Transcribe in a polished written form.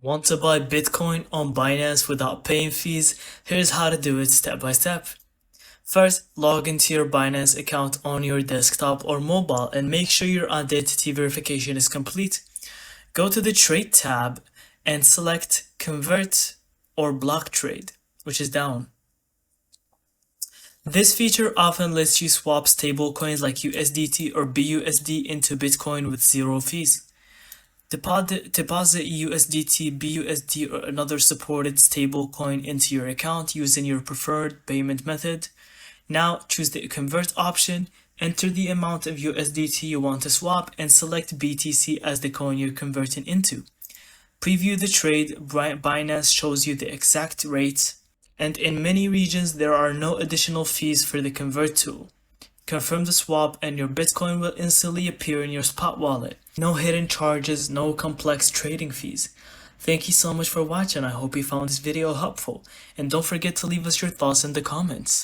Want to buy Bitcoin on Binance without paying fees? Here's how to do it step by step. First, log into your Binance account on your desktop or mobile and make sure your identity verification is complete. Go to the Trade tab and select Convert or Block Trade, which is down. This feature often lets you swap stablecoins like USDT or BUSD into Bitcoin with zero fees. Deposit USDT, BUSD, or another supported stablecoin into your account using your preferred payment method. Now choose the convert option, enter the amount of USDT you want to swap, and select BTC as the coin you're converting into. Preview the trade. Binance shows you the exact rates, and in many regions there are no additional fees for the convert tool. Confirm the swap and your Bitcoin will instantly appear in your spot wallet. No hidden charges, no complex trading fees. Thank you so much for watching. I hope you found this video helpful, and don't forget to leave us your thoughts in the comments.